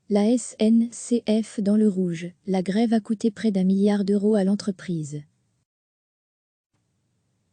La SNCF dans le rouge, la grève a coûté près d'1 milliard d'euros à l'entreprise.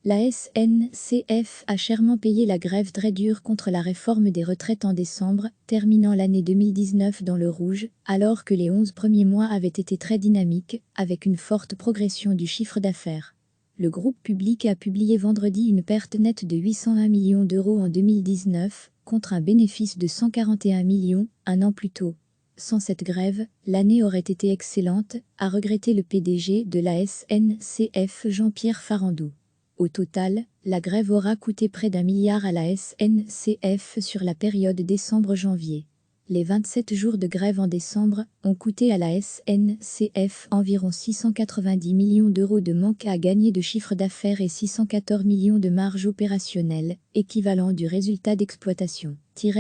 La SNCF a chèrement payé la grève très dure contre la réforme des retraites en décembre, terminant l'année 2019 dans le rouge, alors que les 11 premiers mois avaient été très dynamiques, avec une forte progression du chiffre d'affaires. Le groupe public a publié vendredi une perte nette de 801 millions d'euros en 2019, contre un bénéfice de 141 millions un an plus tôt. Sans cette grève, l'année aurait été excellente, a regretté le PDG de la SNCF Jean-Pierre Farandou. Au total, la grève aura coûté près d'1 milliard à la SNCF sur la période décembre-janvier. Les 27 jours de grève en décembre ont coûté à la SNCF environ 690 millions d'euros de manque à gagner de chiffre d'affaires et 614 millions de marge opérationnelle, équivalent du résultat d'exploitation,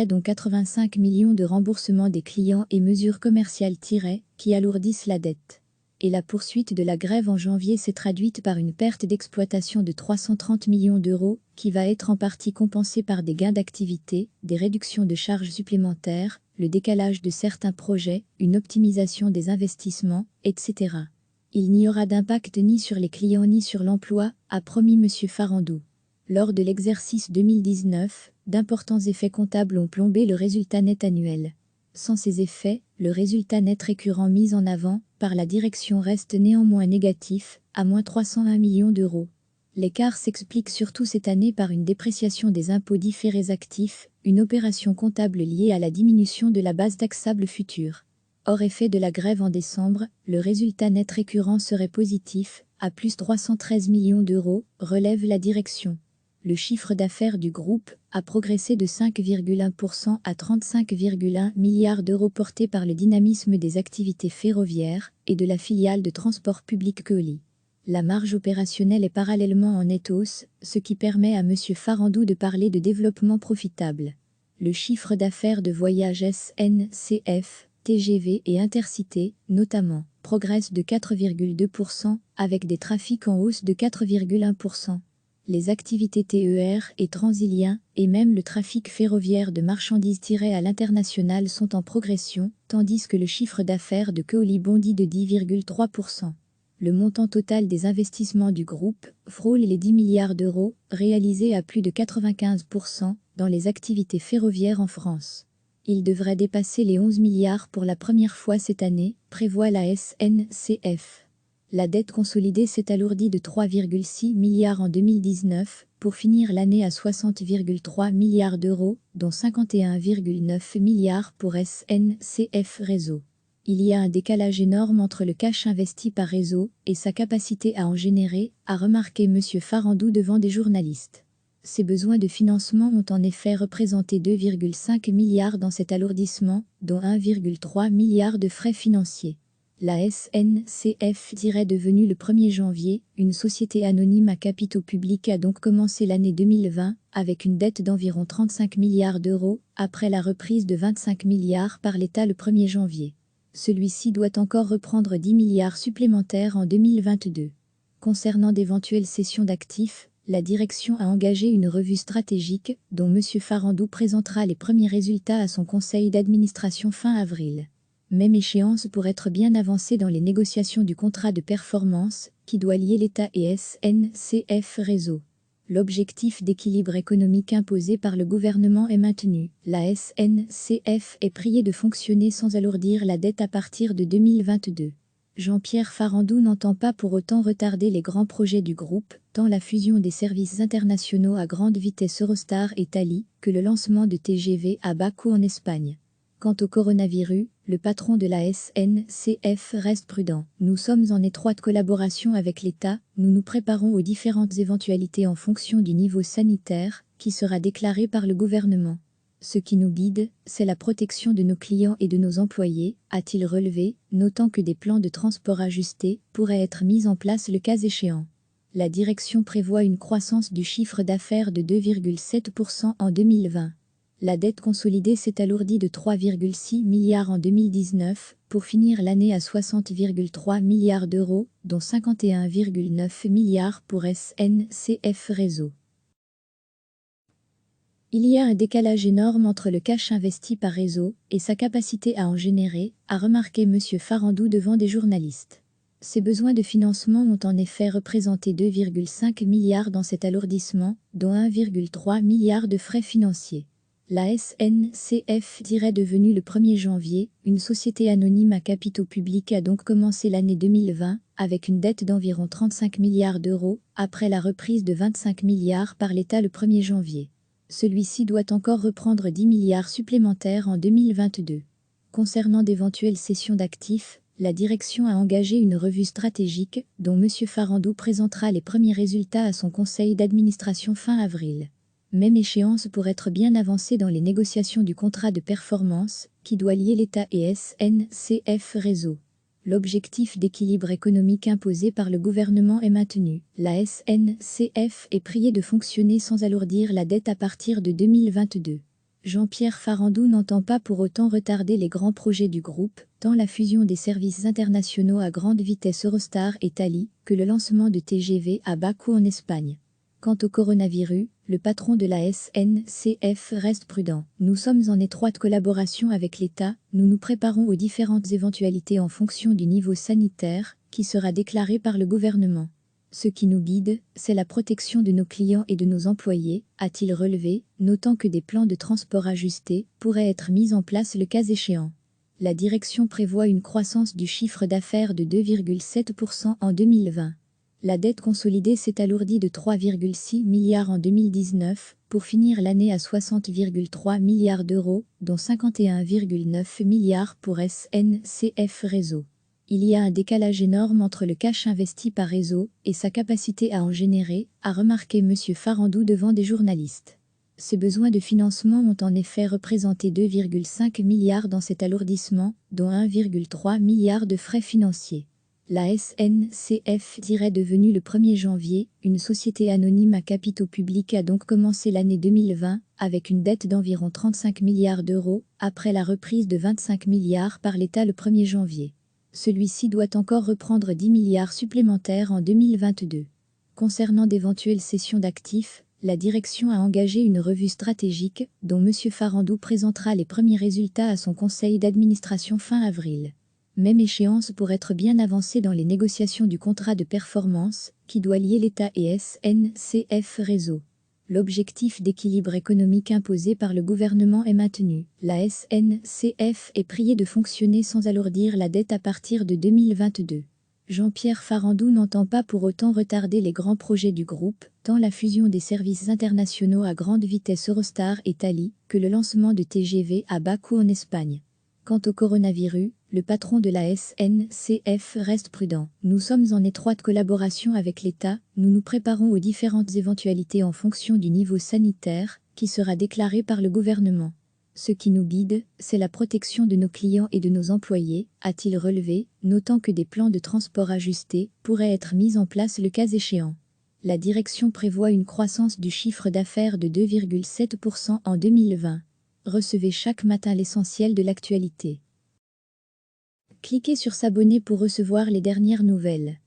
dont 85 millions de remboursement des clients et mesures commerciales qui alourdissent la dette. Et la poursuite de la grève en janvier s'est traduite par une perte d'exploitation de 330 millions d'euros, qui va être en partie compensée par des gains d'activité, des réductions de charges supplémentaires, le décalage de certains projets, une optimisation des investissements, etc. Il n'y aura d'impact ni sur les clients ni sur l'emploi, a promis M. Farandou. Lors de l'exercice 2019, d'importants effets comptables ont plombé le résultat net annuel. Sans ces effets, le résultat net récurrent mis en avant par la direction reste néanmoins négatif, à moins 301 millions d'euros. L'écart s'explique surtout cette année par une dépréciation des impôts différés actifs, une opération comptable liée à la diminution de la base taxable future. Hors effet de la grève en décembre, le résultat net récurrent serait positif, à plus 313 millions d'euros, relève la direction. Le chiffre d'affaires du groupe a progressé de 5,1% à 35,1 milliards d'euros, porté par le dynamisme des activités ferroviaires et de la filiale de transport public Keolis. La marge opérationnelle est parallèlement en nette hausse, ce qui permet à M. Farandou de parler de développement profitable. Le chiffre d'affaires de voyages SNCF, TGV et Intercités, notamment, progresse de 4,2%, avec des trafics en hausse de 4,1%. Les activités TER et Transilien, et même le trafic ferroviaire de marchandises à l'international sont en progression, tandis que le chiffre d'affaires de Keolis bondit de 10,3%. Le montant total des investissements du groupe frôle les 10 milliards d'euros, réalisés à plus de 95% dans les activités ferroviaires en France. Il devrait dépasser les 11 milliards pour la première fois cette année, prévoit la SNCF. La dette consolidée s'est alourdie de 3,6 milliards en 2019, pour finir l'année à 60,3 milliards d'euros, dont 51,9 milliards pour SNCF Réseau. Il y a un décalage énorme entre le cash investi par Réseau et sa capacité à en générer, a remarqué M. Farandou devant des journalistes. Ses besoins de financement ont en effet représenté 2,5 milliards dans cet alourdissement, dont 1,3 milliard de frais financiers. La SNCF devenue le 1er janvier, une société anonyme à capitaux publics a donc commencé l'année 2020 avec une dette d'environ 35 milliards d'euros, après la reprise de 25 milliards par l'État le 1er janvier. Celui-ci doit encore reprendre 10 milliards supplémentaires en 2022. Concernant d'éventuelles cessions d'actifs, la direction a engagé une revue stratégique, dont M. Farandou présentera les premiers résultats à son conseil d'administration fin avril. Même échéance pour être bien avancé dans les négociations du contrat de performance, qui doit lier l'État et SNCF Réseau. L'objectif d'équilibre économique imposé par le gouvernement est maintenu. La SNCF est priée de fonctionner sans alourdir la dette à partir de 2022. Jean-Pierre Farandou n'entend pas pour autant retarder les grands projets du groupe, tant la fusion des services internationaux à grande vitesse Eurostar et Thalys, que le lancement de TGV à bas coût en Espagne. Quant au coronavirus, le patron de la SNCF reste prudent. Nous sommes en étroite collaboration avec l'État, nous nous préparons aux différentes éventualités en fonction du niveau sanitaire, qui sera déclaré par le gouvernement. Ce qui nous guide, c'est la protection de nos clients et de nos employés, a-t-il relevé, notant que des plans de transport ajustés pourraient être mis en place le cas échéant. La direction prévoit une croissance du chiffre d'affaires de 2,7% en 2020. La dette consolidée s'est alourdie de 3,6 milliards en 2019, pour finir l'année à 60,3 milliards d'euros, dont 51,9 milliards pour SNCF Réseau. Il y a un décalage énorme entre le cash investi par réseau et sa capacité à en générer, a remarqué M. Farandou devant des journalistes. Ses besoins de financement ont en effet représenté 2,5 milliards dans cet alourdissement, dont 1,3 milliard de frais financiers. La SNCF, devenue le 1er janvier, une société anonyme à capitaux publics, a donc commencé l'année 2020 avec une dette d'environ 35 milliards d'euros, après la reprise de 25 milliards par l'État le 1er janvier. Celui-ci doit encore reprendre 10 milliards supplémentaires en 2022. Concernant d'éventuelles cessions d'actifs, la direction a engagé une revue stratégique, dont M. Farandou présentera les premiers résultats à son conseil d'administration fin avril. Même échéance pour être bien avancé dans les négociations du contrat de performance, qui doit lier l'État et SNCF Réseau. L'objectif d'équilibre économique imposé par le gouvernement est maintenu. La SNCF est priée de fonctionner sans alourdir la dette à partir de 2022. Jean-Pierre Farandou n'entend pas pour autant retarder les grands projets du groupe, tant la fusion des services internationaux à grande vitesse Eurostar et Thalys, que le lancement de TGV à bas coût en Espagne. Quant au coronavirus, le patron de la SNCF reste prudent. Nous sommes en étroite collaboration avec l'État, nous nous préparons aux différentes éventualités en fonction du niveau sanitaire, qui sera déclaré par le gouvernement. Ce qui nous guide, c'est la protection de nos clients et de nos employés, a-t-il relevé, notant que des plans de transport ajustés pourraient être mis en place le cas échéant. La direction prévoit une croissance du chiffre d'affaires de 2,7% en 2020. La dette consolidée s'est alourdie de 3,6 milliards en 2019, pour finir l'année à 60,3 milliards d'euros, dont 51,9 milliards pour SNCF Réseau. Il y a un décalage énorme entre le cash investi par réseau et sa capacité à en générer, a remarqué M. Farandou devant des journalistes. Ses besoins de financement ont en effet représenté 2,5 milliards dans cet alourdissement, dont 1,3 milliard de frais financiers. La SNCF, devenue le 1er janvier, une société anonyme à capitaux publics, a donc commencé l'année 2020 avec une dette d'environ 35 milliards d'euros, après la reprise de 25 milliards par l'État le 1er janvier. Celui-ci doit encore reprendre 10 milliards supplémentaires en 2022. Concernant d'éventuelles cessions d'actifs, la direction a engagé une revue stratégique, dont M. Farandou présentera les premiers résultats à son conseil d'administration fin avril. Même échéance pour être bien avancé dans les négociations du contrat de performance, qui doit lier l'État et SNCF Réseau. L'objectif d'équilibre économique imposé par le gouvernement est maintenu. La SNCF est priée de fonctionner sans alourdir la dette à partir de 2022. Jean-Pierre Farandou n'entend pas pour autant retarder les grands projets du groupe, tant la fusion des services internationaux à grande vitesse Eurostar et Thalys, que le lancement de TGV à bas coût en Espagne. Quant au coronavirus, le patron de la SNCF reste prudent. Nous sommes en étroite collaboration avec l'État, nous nous préparons aux différentes éventualités en fonction du niveau sanitaire, qui sera déclaré par le gouvernement. Ce qui nous guide, c'est la protection de nos clients et de nos employés, a-t-il relevé, notant que des plans de transport ajustés pourraient être mis en place le cas échéant. La direction prévoit une croissance du chiffre d'affaires de 2,7% en 2020. Recevez chaque matin l'essentiel de l'actualité. Cliquez sur s'abonner pour recevoir les dernières nouvelles.